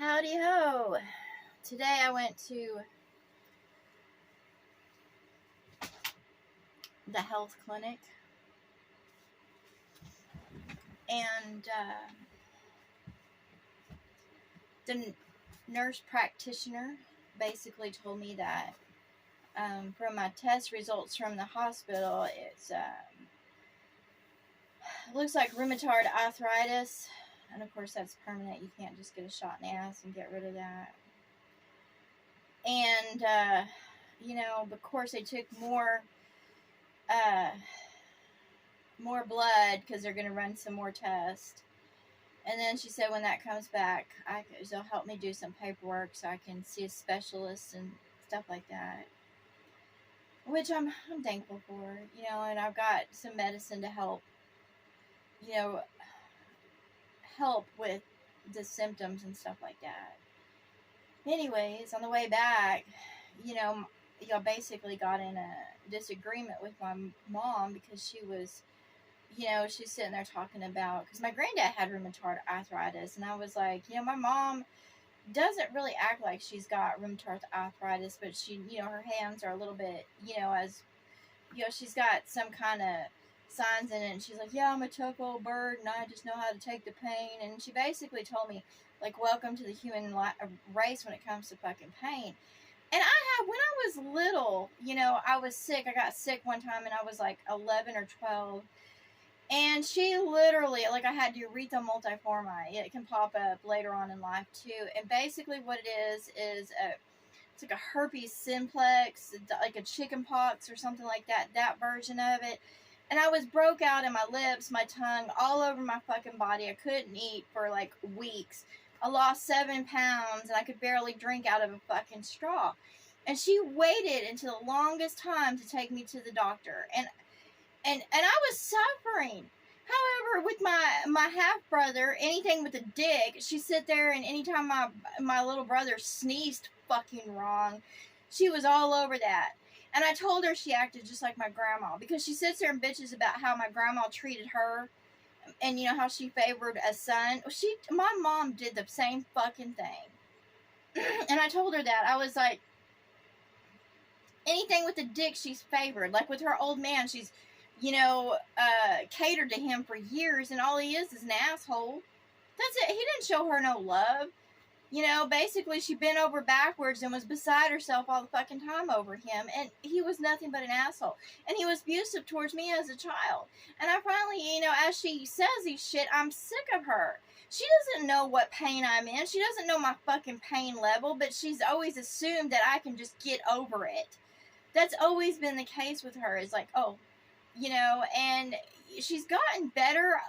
Howdy ho! Today I went to the health clinic and the nurse practitioner basically told me that from my test results from the hospital, it looks like rheumatoid arthritis, and of course that's permanent. You can't just get a shot in the ass and get rid of that. And of course they took more blood because they're going to run some more tests. And then she said when that comes back, they'll help me do some paperwork so I can see a specialist and stuff like that. Which I'm thankful for, and I've got some medicine to help, help with the symptoms and stuff like that. Anyways, on the way back, y'all basically got in a disagreement with my mom because she was, she's sitting there talking about, because my granddad had rheumatoid arthritis, and I was like, my mom doesn't really act like she's got rheumatoid arthritis, but she, her hands are a little bit, she's got some kind of signs in it, and she's like, yeah, I'm a tough old bird, and I just know how to take the pain, and she basically told me, like, welcome to the human race when it comes to fucking pain. And when I was little, I was sick. I got sick one time, and I was like 11 or 12. And she literally, like, I had urethra multiforme. It can pop up later on in life, too. And basically what it is it's like a herpes simplex, like a chicken pox or something like that version of it. And I was broke out in my lips, my tongue, all over my fucking body. I couldn't eat for, like, weeks. I lost 7 pounds, and I could barely drink out of a fucking straw. And she waited until the longest time to take me to the doctor. And I was suffering. However, with my half-brother, anything with a dick, she'd sit there, and anytime my little brother sneezed fucking wrong, she was all over that. And I told her she acted just like my grandma, because she sits there and bitches about how my grandma treated her, and how she favored a son. My mom did the same fucking thing. And I told her that. I was like, anything with a dick, she's favored. Like with her old man, she's, catered to him for years, and all he is an asshole. That's it. He didn't show her no love. Basically she bent over backwards and was beside herself all the fucking time over him, and he was nothing but an asshole. And he was abusive towards me as a child. And I finally, as she says these shit, I'm sick of her. She doesn't know what pain I'm in. She doesn't know my fucking pain level, but she's always assumed that I can just get over it. That's always been the case with her. It's like, oh, and she's gotten better,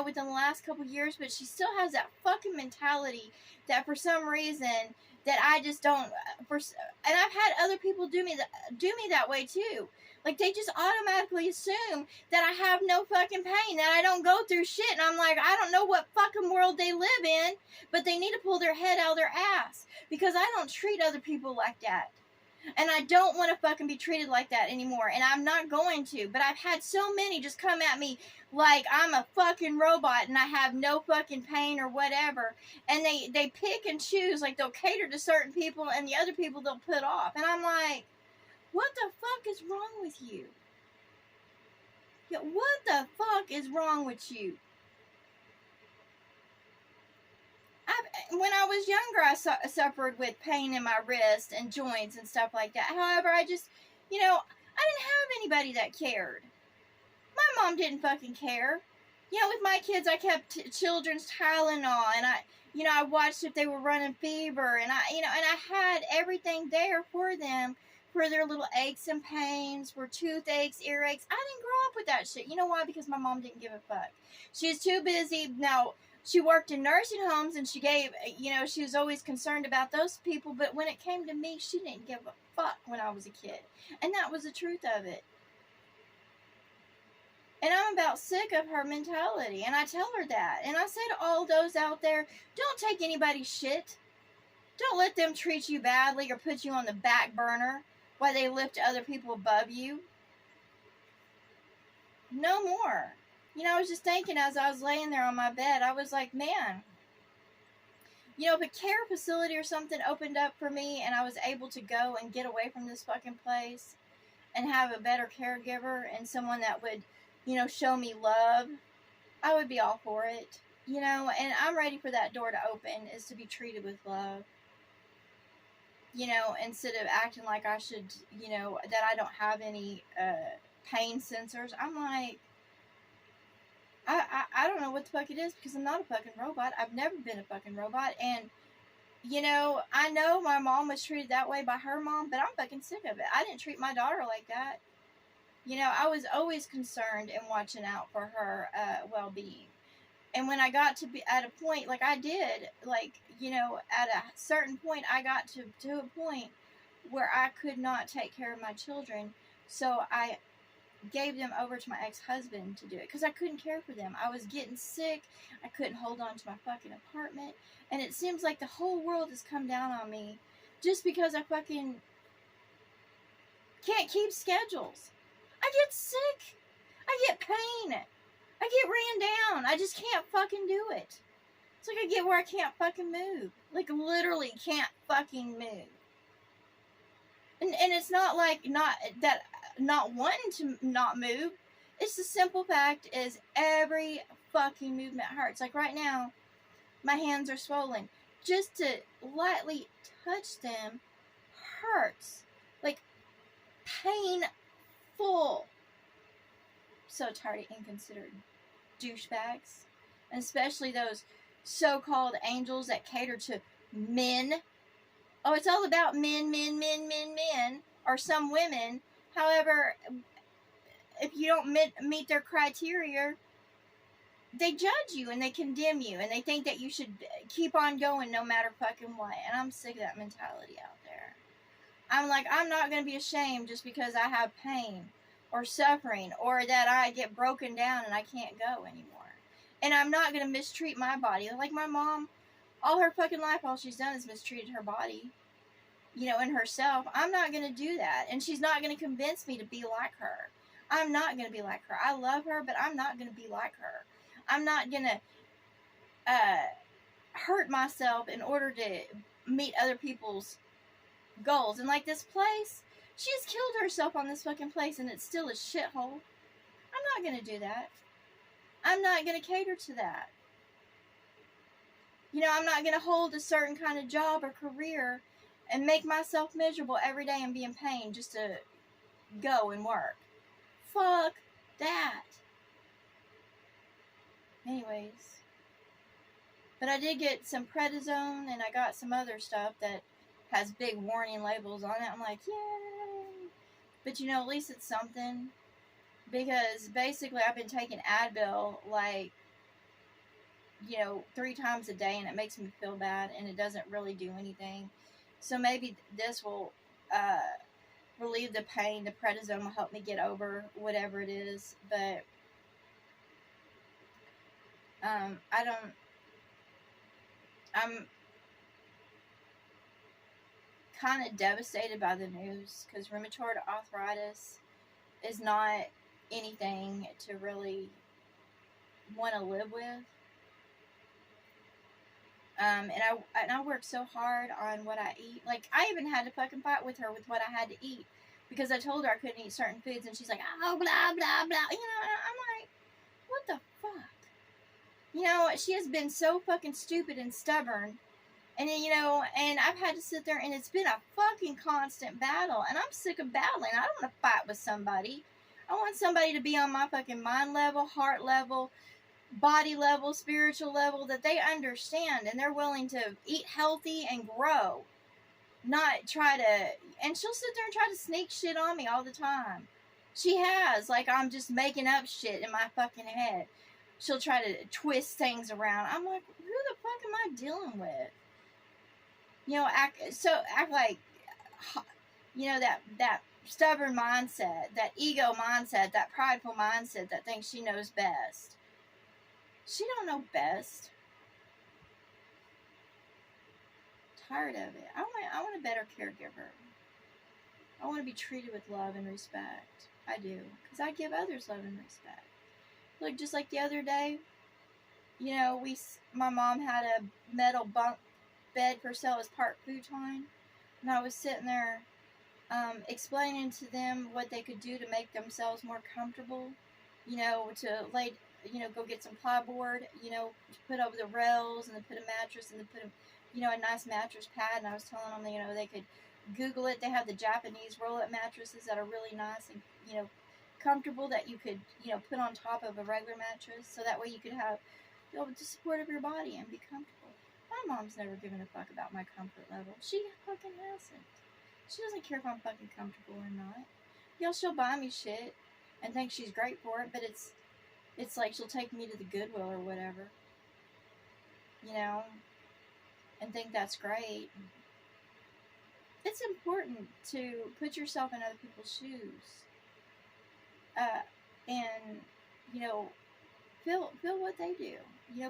within the last couple years, but she still has that fucking mentality that for some reason that I just don't, and I've had other people do me that way too. Like, they just automatically assume that I have no fucking pain, that I don't go through shit, and I'm like, I don't know what fucking world they live in, but they need to pull their head out of their ass, because I don't treat other people like that. And I don't want to fucking be treated like that anymore. And I'm not going to. But I've had so many just come at me like I'm a fucking robot and I have no fucking pain or whatever. And they pick and choose. Like, they'll cater to certain people and the other people they'll put off. And I'm like, what the fuck is wrong with you? Yeah, what the fuck is wrong with you? When I was younger, I suffered with pain in my wrist and joints and stuff like that. However, I just, I didn't have anybody that cared. My mom didn't fucking care. With my kids, I kept children's Tylenol, and I watched if they were running fever, and and I had everything there for them, for their little aches and pains, for toothaches, earaches. I didn't grow up with that shit. You know why? Because my mom didn't give a fuck. She was too busy. Now, she worked in nursing homes, and she gave, she was always concerned about those people, but when it came to me, she didn't give a fuck when I was a kid. And that was the truth of it. And I'm about sick of her mentality, and I tell her that. And I say to all those out there, don't take anybody's shit. Don't let them treat you badly or put you on the back burner while they lift other people above you. No more. I was just thinking as I was laying there on my bed, I was like, man, You know, if a care facility or something opened up for me and I was able to go and get away from this fucking place and have a better caregiver and someone that would, you know, show me love, I would be all for it. You know, and I'm ready for that door to open, is to be treated with love. You know, instead of acting like I should, you know, that I don't have any pain sensors. I'm like, I don't know what the fuck it is, because I'm not a fucking robot. I've never been a fucking robot. And, you know, I know my mom was treated that way by her mom, but I'm fucking sick of it. I didn't treat my daughter like that. You know, I was always concerned and watching out for her well-being. And when I got to be at a point, like I did, like, you know, at a certain point, I got to a point where I could not take care of my children. So I gave them over to my ex-husband to do it, because I couldn't care for them. I was getting sick. I couldn't hold on to my fucking apartment. And it seems like the whole world has come down on me just because I fucking can't keep schedules. I get sick. I get pain. I get ran down. I just can't fucking do it. It's like I get where I can't fucking move. Like, literally can't fucking move. And it's not like not wanting to not move. It's the simple fact is every fucking movement hurts. Like right now, my hands are swollen. Just to lightly touch them hurts. Like, painful. So tired of inconsiderate douchebags. And especially those so-called angels that cater to men. Oh, it's all about men, or some women. However, if you don't meet their criteria, they judge you and they condemn you and they think that you should keep on going no matter fucking what. And I'm sick of that mentality out there. I'm like, I'm not going to be ashamed just because I have pain or suffering or that I get broken down and I can't go anymore. And I'm not going to mistreat my body. Like my mom, all her fucking life, all she's done is mistreated her body, you know, and herself. I'm not going to do that. And she's not going to convince me to be like her. I'm not going to be like her. I love her, but I'm not going to be like her. I'm not going to hurt myself in order to meet other people's goals. And like this place, she's killed herself on this fucking place and it's still a shithole. I'm not going to do that. I'm not going to cater to that. You know, I'm not going to hold a certain kind of job or career and make myself miserable every day and be in pain just to go and work. Fuck that. Anyways. But I did get some prednisone and I got some other stuff that has big warning labels on it. I'm like, yay. But you know, at least it's something. Because basically I've been taking Advil like, you know, 3 times a day and it makes me feel bad and it doesn't really do anything. So maybe this will relieve the pain. The prednisone will help me get over whatever it is. But I'm kind of devastated by the news because rheumatoid arthritis is not anything to really want to live with. And I worked so hard on what I eat. Like, I even had to fucking fight with her with what I had to eat. Because I told her I couldn't eat certain foods. And she's like, oh, blah, blah, blah. You know, and I'm like, what the fuck? You know, she has been so fucking stupid and stubborn. And, you know, and I've had to sit there. And it's been a fucking constant battle. And I'm sick of battling. I don't want to fight with somebody. I want somebody to be on my fucking mind level, heart level, body level, spiritual level, that they understand and they're willing to eat healthy and grow. Not try to, and she'll sit there and try to sneak shit on me all the time. She has, like I'm just making up shit in my fucking head. She'll try to twist things around. I'm like, who the fuck am I dealing with? You know, act like, you know, that stubborn mindset, that ego mindset, that prideful mindset that thinks she knows best. She don't know best. Tired of it. I want a better caregiver. I want to be treated with love and respect. I do. Because I give others love and respect. Look, just like the other day, you know, my mom had a metal bunk bed for sale was part futon, and I was sitting there explaining to them what they could do to make themselves more comfortable, to lay, go get some plyboard, to put over the rails, and then put a mattress, and then put a nice mattress pad. And I was telling them, they could Google it. They have the Japanese roll-up mattresses that are really nice and, comfortable, that you could, put on top of a regular mattress, so that way you could have, the support of your body and be comfortable. My mom's never given a fuck about my comfort level. She fucking hasn't. She doesn't care if I'm fucking comfortable or not. She'll buy me shit and think she's great for it, but it's like she'll take me to the Goodwill or whatever, and think that's great. It's important to put yourself in other people's shoes, and feel what they do.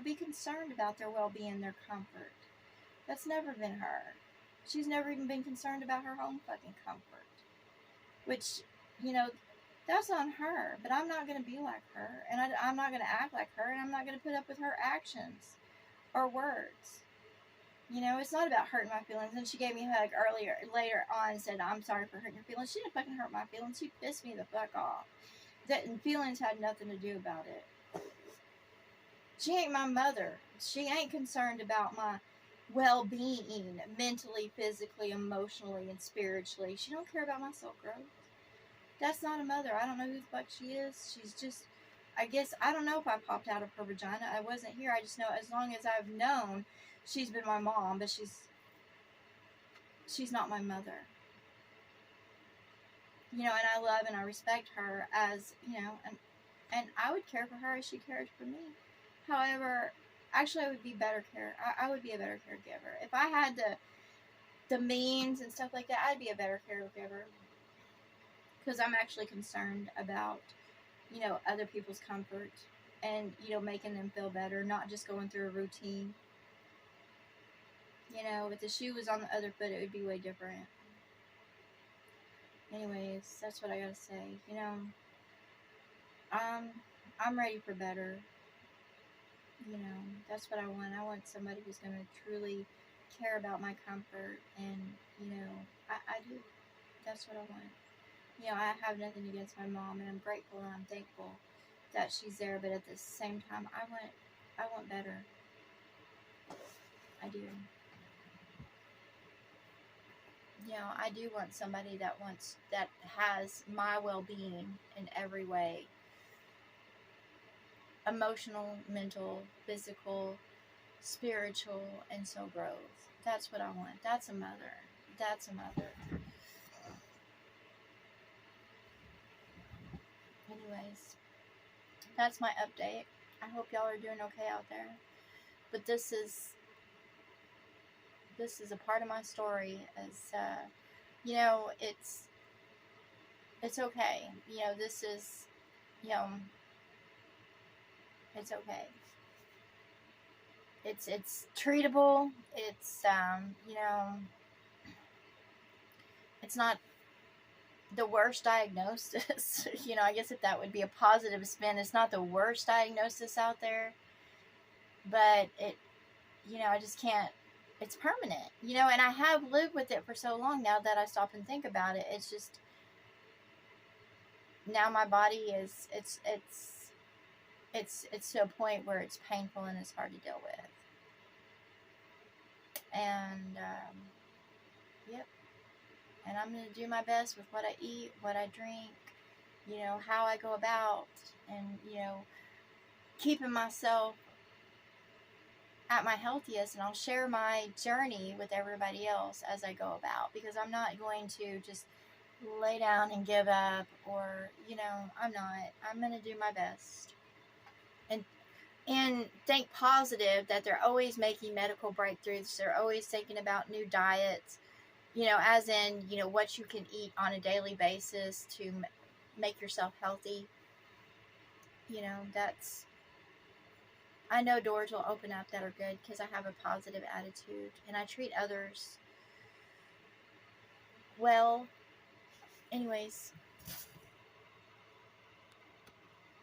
Be concerned about their well-being, their comfort. That's never been her. She's never even been concerned about her own fucking comfort. Which, that's on her. But I'm not going to be like her. And I'm not going to act like her. And I'm not going to put up with her actions or words. It's not about hurting my feelings. And she gave me a hug later on and said, I'm sorry for hurting your feelings. She didn't fucking hurt my feelings. She pissed me the fuck off. Feelings had nothing to do about it. She ain't my mother. She ain't concerned about my well-being, mentally, physically, emotionally, and spiritually. She don't care about my self-growth. That's not a mother. I don't know who the fuck she is. She's just, I guess, I don't know if I popped out of her vagina. I wasn't here. I just know as long as I've known, she's been my mom, but she's not my mother. And I love and I respect her as, and I would care for her as she cares for me. However, actually, I would be better I would be a better caregiver. If I had the means and stuff like that, I'd be a better caregiver. Because I'm actually concerned about, other people's comfort and, making them feel better, not just going through a routine. If the shoe was on the other foot, it would be way different. Anyways, that's what I gotta say. I'm ready for better. That's what I want. I want somebody who's going to truly care about my comfort. And, I do. That's what I want. I have nothing against my mom, and I'm grateful and I'm thankful that she's there. But at the same time, I want better. I do. I do want somebody that has my well-being in every way. Emotional, mental, physical, spiritual, and soul growth. That's what I want. That's a mother. That's a mother. Anyways, that's my update. I hope y'all are doing okay out there. But this is a part of my story. As it's okay. This is, it's okay. It's treatable. It's it's not the worst diagnosis. I guess if that would be a positive spin, it's not the worst diagnosis out there. But I just can't. It's permanent. And I have lived with it for so long now that I stop and think about it. It's just now my body is it's to a point where it's painful and it's hard to deal with. And, yep. And I'm going to do my best with what I eat, what I drink, how I go about, and, keeping myself at my healthiest. And I'll share my journey with everybody else as I go about, because I'm not going to just lay down and give up, or, I'm not. I'm going to do my best. And think positive that they're always making medical breakthroughs. They're always thinking about new diets, as in, what you can eat on a daily basis to make yourself healthy. I know doors will open up that are good because I have a positive attitude and I treat others well. Anyways,